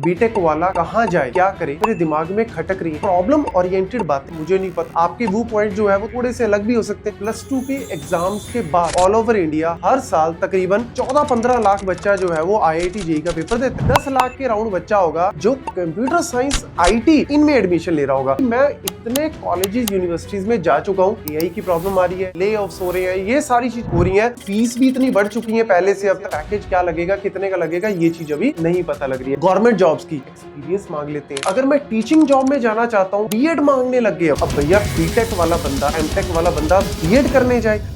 BTech वाला कहाँ जाए, क्या करे, मेरे दिमाग में खटक रही है। प्रॉब्लम ओरिएंटेड बातें, मुझे नहीं पता आपके व्यू पॉइंट जो है वो थोड़े से अलग भी हो सकते हैं। प्लस टू के एग्जाम्स के बाद ऑल ओवर इंडिया हर साल तकरीबन 14-15 लाख बच्चा जो है वो IIT जेईई का पेपर देता है। 10 लाख के राउंड बच्चा होगा जो कंप्यूटर साइंस IT इनमें एडमिशन ले रहा होगा। मैं इतने कॉलेजेस यूनिवर्सिटीज में जा चुका हूँ, AI की प्रॉब्लम आ रही है, ले ऑफ्स हो रहे हैं, ये सारी चीज हो रही है, फीस भी इतनी बढ़ चुकी है पहले से। अब पैकेज क्या लगेगा, कितने का लगेगा, ये चीज अभी नहीं पता लग रही है। गवर्नमेंट जॉब्स की एक्सपीरियंस मांग लेते हैं। अगर मैं टीचिंग जॉब में जाना चाहता हूँ, बीएड मांगने लग गए। अब भैया बीटेक वाला बंदा, एमटेक वाला बंदा बीएड करने जाए।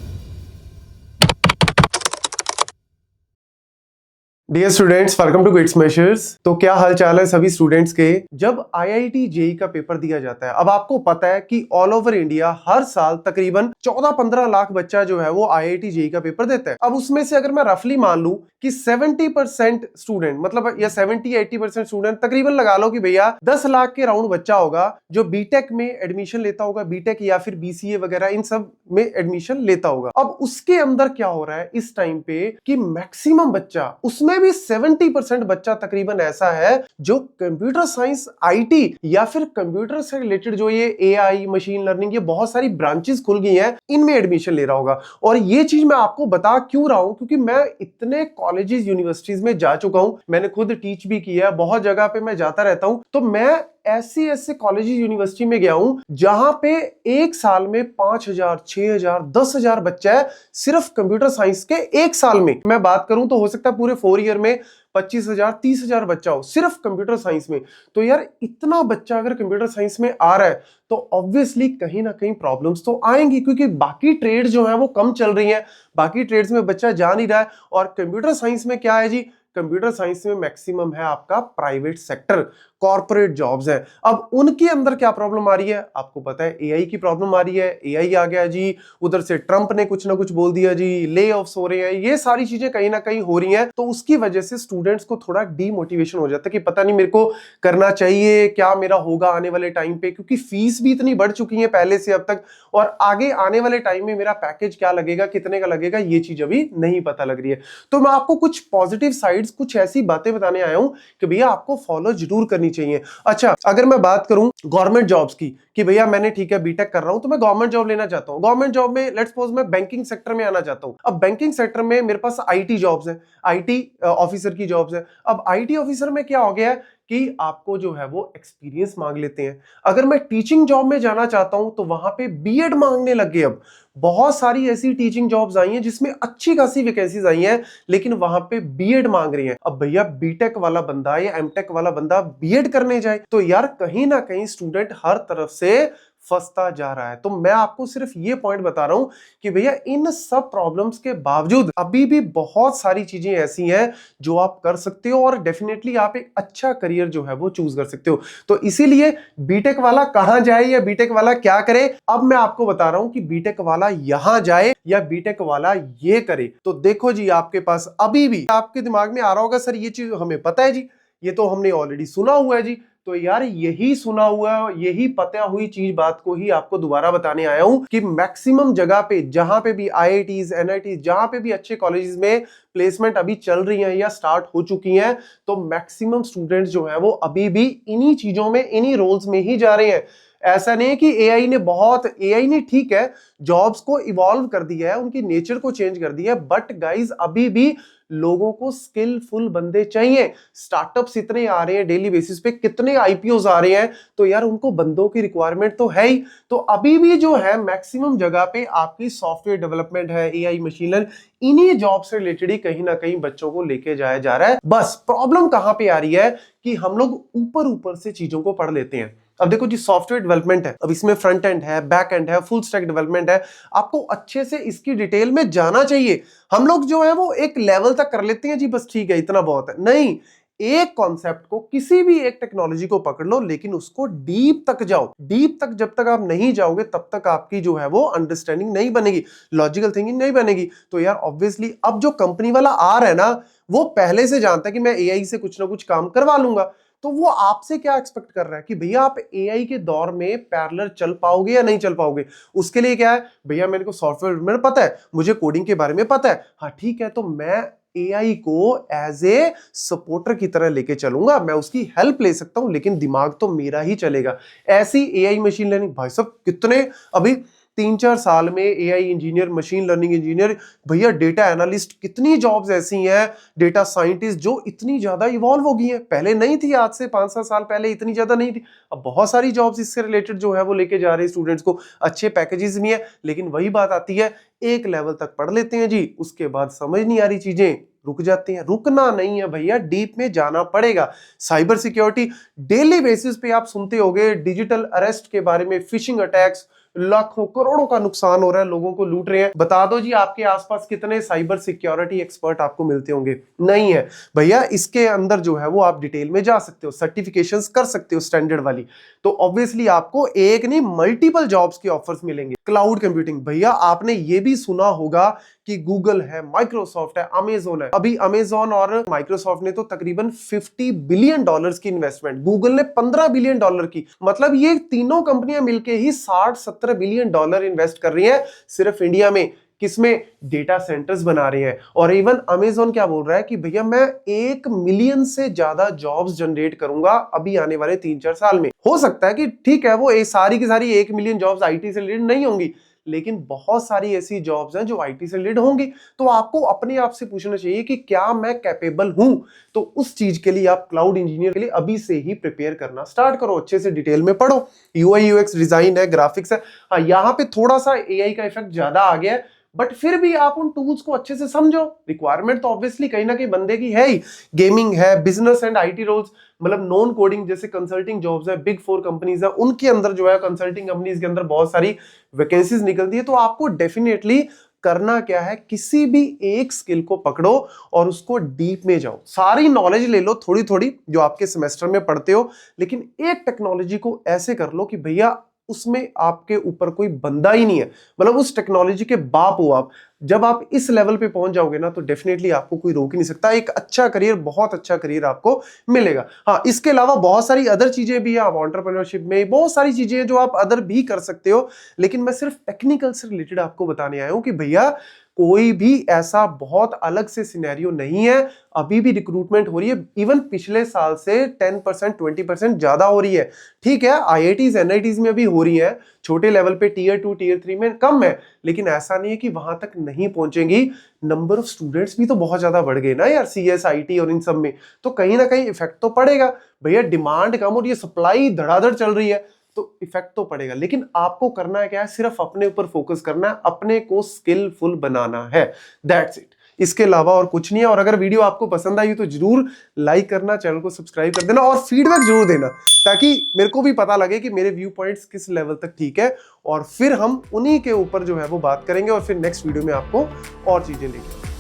डियर स्टूडेंट्स, वेलकम टू ग्रेट्स मेशर्स। तो क्या हाल चाल है सभी स्टूडेंट्स के। जब IIT जेईई का पेपर दिया जाता है, अब आपको पता है कि ऑल ओवर इंडिया हर साल तकरीबन 14-15 लाख बच्चा जो है वो IIT जेईई का पेपर देता है। अब उसमें से अगर मैं रफली मान लूं कि 70% स्टूडेंट, मतलब या 70-80% स्टूडेंट तकरीबन लगा लो कि भैया 10 लाख के राउंड बच्चा होगा जो बीटेक में एडमिशन लेता होगा, बीटेक या फिर BCA वगैरह इन सब में एडमिशन लेता होगा। अब उसके अंदर क्या हो रहा है इस टाइम पे कि मैक्सिमम बच्चा, उसमें भी 70% बच्चा तकरीबन ऐसा है जो कंप्यूटर साइंस IT या फिर कंप्यूटर से रिलेटेड जो ये AI मशीन लर्निंग, ये बहुत सारी ब्रांचेस खुल गई हैं, इनमें एडमिशन ले रहा होगा। और ये चीज मैं आपको बता क्यों रहा हूं, क्योंकि मैं इतने कॉलेजेस यूनिवर्सिटीज में जा चुका हूं, मैंने खुद टीच भी किया है, बहुत जगह पे मैं जाता रहता हूं। तो मैं ऐसे कॉलेजेस यूनिवर्सिटी में गया हूं जहां पे एक साल में 5,000, 6,000, 10,000 बच्चा है सिर्फ कंप्यूटर साइंस के एक साल में। मैं बात करूं तो हो सकता है पूरे 4 ईयर में 25,000, 30,000 बच्चा हो सिर्फ कंप्यूटर साइंस में। तो यार इतना बच्चा अगर कंप्यूटर साइंस में आ रहा है तो ऑब्वियसली कहीं ना कहीं प्रॉब्लम्स तो आएंगी, क्योंकि बाकी ट्रेड जो है वो कम चल रही हैं, बाकी ट्रेड्स में बच्चा जा नहीं रहा है। और कंप्यूटर साइंस में क्या है जी, कंप्यूटर साइंस में मैक्सिमम है आपका प्राइवेट सेक्टर, कॉर्पोरेट जॉब्स है। अब उनके अंदर क्या प्रॉब्लम आ रही है, आपको पता है AI की प्रॉब्लम आ रही है। AI आ गया जी, उधर से ट्रंप ने कुछ ना कुछ बोल दिया जी, ले ऑफ्स हो रहे हैं, ये सारी चीजें कहीं ना कहीं हो रही हैं। तो उसकी वजह से स्टूडेंट्स को थोड़ा डीमोटिवेशन हो जाता है कि पता नहीं मेरे को करना चाहिए, क्या मेरा होगा आने वाले टाइम पे, क्योंकि फीस भी इतनी बढ़ चुकी है पहले से अब तक, और आगे आने वाले टाइम में मेरा पैकेज क्या लगेगा, कितने का लगेगा, ये चीज अभी नहीं पता लग रही है। तो मैं आपको कुछ पॉजिटिव साइड्स, कुछ ऐसी बातें बताने आया हूं कि भैया आपको फॉलो जरूर करनी चाहिए। अच्छा, अगर मैं बात करूं गवर्नमेंट जॉब्स की कि भैया मैंने ठीक है बीटेक कर रहा हूं तो मैं गवर्नमेंट जॉब लेना चाहता हूं। गवर्नमेंट जॉब में लेट्स सपोज मैं बैंकिंग सेक्टर में आना चाहता हूं। अब बैंकिंग सेक्टर में मेरे पास IT जॉब्स है, IT ऑफिसर की जॉब्स है। अब IT ऑफिसर में क्या हो गया है कि आपको जो है वो एक्सपीरियंस मांग लेते हैं। अगर मैं टीचिंग जॉब में जाना चाहता हूं तो वहां पे बीएड मांगने लग गए। अब बहुत सारी ऐसी टीचिंग जॉब्स आई हैं जिसमें अच्छी खासी वैकेंसीज आई हैं, लेकिन वहां पे बीएड मांग रही हैं। अब भैया बीटेक वाला बंदा या एमटेक वाला बंदा बीएड करने जाए तो यार कहीं ना कहीं स्टूडेंट हर तरफ से फंसता जा रहा है। तो मैं आपको सिर्फ ये पॉइंट बता रहा हूं कि भैया इन सब प्रॉब्लम्स के बावजूद अभी भी बहुत सारी चीजें ऐसी हैं जो आप कर सकते हो, और डेफिनेटली आप एक अच्छा करियर जो है वो चूज कर सकते हो। तो इसीलिए बीटेक वाला कहां जाए या बीटेक वाला क्या करे, अब मैं आपको बता रहा हूं कि बीटेक वाला यहां जाए या बीटेक वाला ये करे। तो देखो जी, आपके पास अभी भी आपके दिमाग में आ रहा होगा सर ये चीज हमें पता है जी, ये तो हमने ऑलरेडी सुना हुआ है जी। तो यार यही सुना हुआ, यही पता हुई चीज बात को ही आपको दोबारा बताने आया हूं कि मैक्सिमम जगह पे जहां पे भी IITs, NITs, जहां पे भी अच्छे कॉलेजेस में प्लेसमेंट अभी चल रही है या स्टार्ट हो चुकी हैं, तो मैक्सिमम स्टूडेंट्स जो है वो अभी भी इन्हीं चीजों में, इन्हीं रोल्स में ही जा रहे हैं। ऐसा नहीं है कि AI ने ठीक है जॉब्स को इवॉल्व कर दिया है, उनकी नेचर को चेंज कर दिया है, बट गाइज अभी भी लोगों को स्किलफुल बंदे चाहिए। स्टार्टअप्स इतने आ रहे हैं डेली बेसिस पे, कितने IPOs आ रहे हैं, तो यार उनको बंदों की रिक्वायरमेंट तो है ही। तो अभी भी जो है मैक्सिमम जगह पे आपकी सॉफ्टवेयर डेवलपमेंट है, AI मशीन लर्निंग, इन्हीं जॉब से रिलेटेड ही कहीं ना कहीं बच्चों को लेके जाया जा रहा है। बस प्रॉब्लम कहां पे आ रही है कि हम लोग ऊपर ऊपर से चीजों को पढ़ लेते हैं। अब देखो जी, सॉफ्टवेयर डेवलपमेंट है, अब इसमें फ्रंट एंड है, बैक एंड है, फुल स्टैक डेवलपमेंट है, आपको अच्छे से इसकी डिटेल में जाना चाहिए। हम लोग जो है वो एक लेवल तक कर लेते हैं जी, बस ठीक है इतना बहुत है, नहीं। एक कॉन्सेप्ट को, किसी भी एक टेक्नोलॉजी को पकड़ लो, लेकिन उसको डीप तक जाओ। डीप तक जब तक आप नहीं जाओगे तब तक आपकी जो है वो अंडरस्टैंडिंग नहीं बनेगी, लॉजिकल थिंकिंग नहीं बनेगी। तो यार ऑब्वियसली अब जो कंपनी वाला आ रहा है ना, वो पहले से जानता है कि मैं AI से कुछ ना कुछ काम करवा लूंगा। तो वो आपसे क्या एक्सपेक्ट कर रहा है कि भैया आप AI के दौर में पैरेलल चल पाओगे या नहीं चल पाओगे। उसके लिए क्या है, भैया मेरे को सॉफ्टवेयर में पता है, मुझे कोडिंग के बारे में पता है, हाँ ठीक है, तो मैं एआई को एज ए सपोर्टर की तरह लेके चलूंगा, मैं उसकी हेल्प ले सकता हूं लेकिन दिमाग तो मेरा ही चलेगा। ऐसी एआई मशीन लर्निंग भाई साहब कितने अभी 3-4 साल में AI engineer, machine learning engineer, भैया डेटा एनालिस्ट, कितनी जॉब्स ऐसी हैं, डेटा साइंटिस्ट जो इतनी ज्यादा इवॉल्व हो गई हैं। पहले नहीं थी, आज से 5-7 साल पहले इतनी ज्यादा नहीं थी। अब बहुत सारी जॉब्स इससे रिलेटेड जो है वो लेके जा रहे हैं स्टूडेंट्स को, अच्छे पैकेजेस भी हैं। लेकिन वही बात आती है, एक लेवल तक पढ़ लेते हैं जी, उसके बाद समझ नहीं आ रही चीजें, रुक जाते हैं। रुकना नहीं है भैया, डीप में जाना पड़ेगा। साइबर सिक्योरिटी डेली बेसिस पे आप सुनते होंगे, डिजिटल अरेस्ट के बारे में, फिशिंग अटैक्स, लाखों करोड़ों का नुकसान हो रहा है, लोगों को लूट रहे हैं। बता दो जी, आपके आसपास कितने साइबर सिक्योरिटी एक्सपर्ट आपको मिलते होंगे? नहीं है भैया। इसके अंदर जो है वो आप डिटेल में जा सकते हो, सर्टिफिकेशंस कर सकते हो स्टैंडर्ड वाली, तो ऑब्वियसली आपको एक नहीं मल्टीपल जॉब्स के ऑफर्स मिलेंगे। क्लाउड कंप्यूटिंग, भैया आपने ये भी सुना होगा कि गूगल है, माइक्रोसॉफ्ट है, अमेजोन है। अभी अमेजोन और माइक्रोसॉफ्ट ने तो तकरीबन $50 बिलियन की इन्वेस्टमेंट, गूगल ने $15 बिलियन की, मतलब ये तीनों कंपनियां मिलके ही $60-70 बिलियन इन्वेस्ट कर रही हैं सिर्फ इंडिया में। किसमें? डेटा सेंटर्स बना रहे हैं। और इवन अमेजोन क्या बोल रहा है कि भैया मैं 1 मिलियन से ज्यादा जॉब्स जनरेट करूंगा अभी आने वाले 3-4 साल में। हो सकता है कि ठीक है, वो सारी की सारी 1 मिलियन जॉब्स आईटी से रिलेटेड नहीं होंगी, लेकिन बहुत सारी ऐसी जॉब्स हैं जो आईटी से रिलेटेड होंगी। तो आपको अपने आप से पूछना चाहिए कि क्या मैं कैपेबल हूं? तो उस चीज के लिए आप क्लाउड इंजीनियर के लिए अभी से ही प्रिपेयर करना स्टार्ट करो, अच्छे से डिटेल में पढ़ो। यूआई यूएक्स डिजाइन है, ग्राफिक्स है। हाँ, यहाँ पे थोड़ा सा एआई का इफेक्ट ज्यादा आ गया है, बट फिर भी आप उन टूल्स को अच्छे से समझो। रिक्वायरमेंट तो ऑब्वियसली कहीं ना कहीं बंदे की है ही। गेमिंग है, बिजनेस एंड आईटी रोल्स, मतलब नॉन कोडिंग जैसे कंसल्टिंग जॉब्स है, बिग 4 कंपनीज है, उनके अंदर जो है कंसल्टिंग कंपनीज के अंदर बहुत सारी वैकेंसीज निकलती है। तो आपको डेफिनेटली करना क्या है, किसी भी एक स्किल को पकड़ो और उसको डीप में जाओ, सारी नॉलेज ले लो थोड़ी थोड़ी जो आपके सेमेस्टर में पढ़ते हो, लेकिन एक टेक्नोलॉजी को ऐसे कर लो कि भैया उसमें आपके ऊपर कोई बंदा ही नहीं है, मतलब उस टेक्नोलॉजी के बाप हो आप। जब आप इस लेवल पे पहुंच जाओगे ना, तो डेफिनेटली आपको कोई रोक ही नहीं सकता। एक अच्छा करियर, बहुत अच्छा करियर आपको मिलेगा। हाँ, इसके अलावा बहुत सारी अदर चीजें भी हैं, आप एंटरप्रेन्योरशिप में बहुत सारी चीजें हैं जो आप अदर भी कर सकते हो, लेकिन मैं सिर्फ टेक्निकल से रिलेटेड आपको बताने आया हूं कि भैया कोई भी ऐसा बहुत अलग से सिनेरियो नहीं है। अभी भी रिक्रूटमेंट हो रही है, इवन पिछले साल से 10% 20% ज्यादा हो रही है। ठीक है, आईआईटीज एनआईटीज में भी हो रही है, छोटे लेवल पे टीयर 2 टीयर 3 में कम है, लेकिन ऐसा नहीं है कि वहां तक नहीं पहुंचेंगी। नंबर ऑफ स्टूडेंट्स भी तो बहुत ज्यादा बढ़ गए ना यार, सीएस आईटी और इन सब में, तो कहीं ना कहीं इफेक्ट तो पड़ेगा। भैया डिमांड कम हो रही है, सप्लाई धड़ाधड़ चल रही है, तो इफेक्ट तो पड़ेगा। लेकिन आपको करना है क्या है, सिर्फ अपने ऊपर फोकस करना है, अपने को स्किलफुल बनाना है, दैट्स इट। इसके अलावा और कुछ नहीं है। और अगर वीडियो आपको पसंद आई तो जरूर लाइक करना, चैनल को सब्सक्राइब कर देना और फीडबैक जरूर देना, ताकि मेरे को भी पता लगे कि मेरे व्यू पॉइंट्स किस लेवल तक ठीक है, और फिर हम उन्हीं के ऊपर जो है वो बात करेंगे और फिर नेक्स्ट वीडियो में आपको और चीजें देंगे।